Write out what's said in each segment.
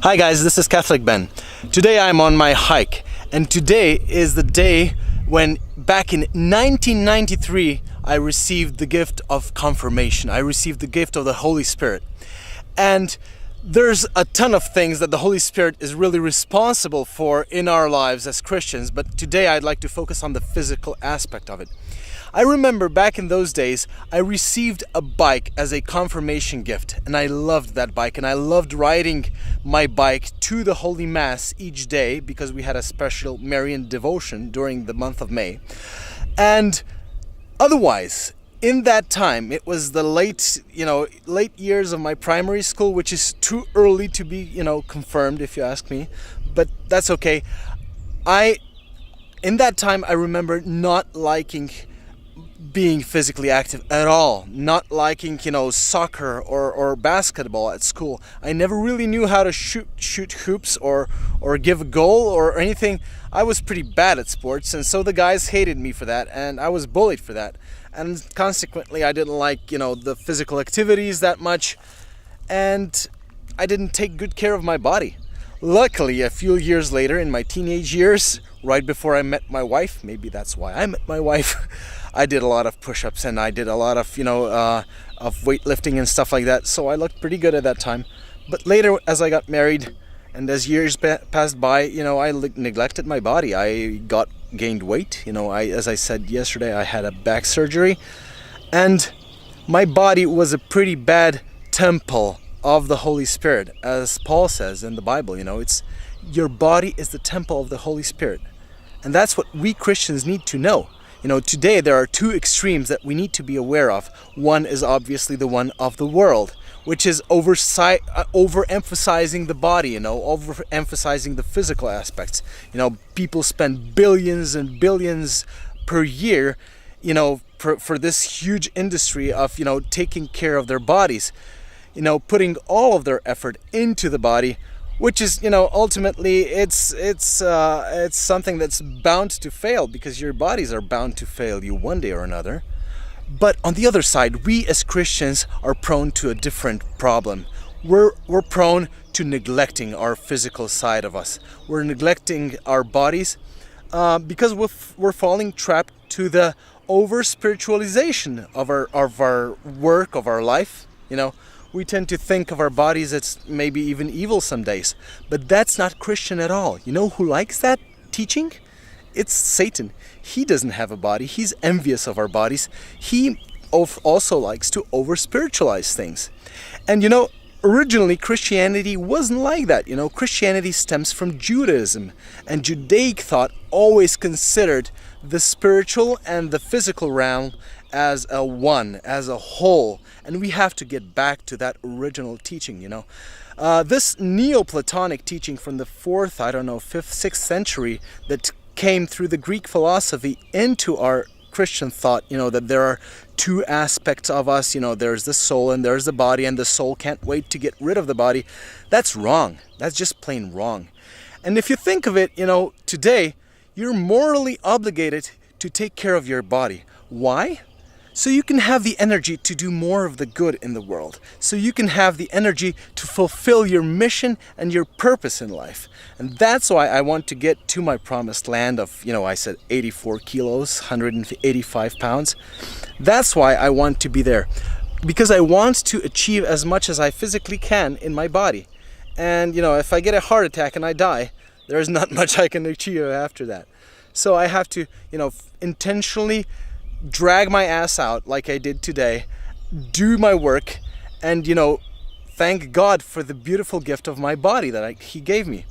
Hi guys, this is Catholic Ben. Today I'm on my hike, and today is the day when back in 1993 I received the gift of confirmation. I received the gift of the Holy Spirit. And there's a ton of things that the Holy Spirit is really responsible for in our lives as Christians, but today I'd like to focus on the physical aspect of it. I remember back in those days, I received a bike as a confirmation gift, and I loved that bike, and I loved riding my bike to the Holy Mass each day because we had a special Marian devotion during the month of May. And otherwise, in that time, it was the late years of my primary school, which is too early to be, confirmed if you ask me, but that's okay. In that time, I remember not liking being physically active at all, not liking, soccer or basketball at school. I never really knew how to shoot hoops or give a goal or anything. I was pretty bad at sports, and so the guys hated me for that, and I was bullied for that. And consequently, I didn't like, the physical activities that much, and I didn't take good care of my body. Luckily, a few years later, in my teenage years, right before I met my wife, maybe that's why I met my wife, I did a lot of push-ups and I did a lot of, of weightlifting and stuff like that. So I looked pretty good at that time. But later, as I got married and as years passed by, I neglected my body. I gained weight. As I said yesterday, I had a back surgery, and my body was a pretty bad temple of the Holy Spirit, as Paul says in the Bible. It's your body is the temple of the Holy Spirit, and that's what we Christians need to know. Today there are two extremes that we need to be aware of. One is obviously the one of the world, which is overemphasizing the body, overemphasizing the physical aspects. People spend billions and billions per year, for this huge industry of, taking care of their bodies, putting all of their effort into the body, which is, ultimately it's something that's bound to fail, because your bodies are bound to fail you one day or another. But on the other side, we as Christians are prone to a different problem. We're prone to neglecting our physical side of us. We're neglecting our bodies because we're falling trapped to the over spiritualization of our work, of our life. We tend to think of our bodies as maybe even evil some days, but that's not Christian at all. You know who likes that teaching? It's Satan. He doesn't have a body. He's envious of our bodies. He also likes to over-spiritualize things. And originally Christianity wasn't like that. Christianity stems from Judaism, and Judaic thought always considered the spiritual and the physical realm as a whole, and we have to get back to that original teaching. This Neoplatonic teaching from the 4th, 5th, 6th century that came through the Greek philosophy into our Christian thought, that there are two aspects of us, there's the soul and there's the body, and the soul can't wait to get rid of the body. That's wrong. That's just plain wrong. And if you think of it, today, you're morally obligated to take care of your body. Why? So you can have the energy to do more of the good in the world. So you can have the energy to fulfill your mission and your purpose in life. And that's why I want to get to my promised land of, I said 84 kilos, 185 pounds. That's why I want to be there. Because I want to achieve as much as I physically can in my body. And, if I get a heart attack and I die, there's not much I can achieve after that. So I have to, intentionally drag my ass out like I did today, do my work, and thank God for the beautiful gift of my body that He gave me.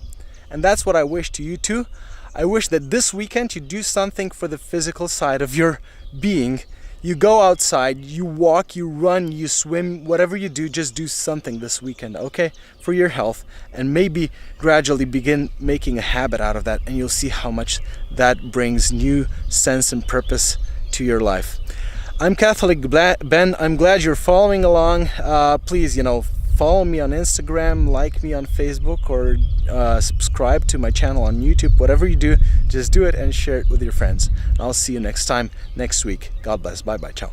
And that's what I wish to you too. I wish that this weekend you do something for the physical side of your being. You go outside, you walk, you run, you swim, whatever you do, just do something this weekend, okay? For your health, and maybe gradually begin making a habit out of that, and you'll see how much that brings new sense and purpose to your life. I'm Catholic Ben. I'm glad you're following along. Please, follow me on Instagram, like me on Facebook, or subscribe to my channel on YouTube. Whatever you do, just do it and share it with your friends. I'll see you next time, next week. God bless. Bye-bye. Ciao.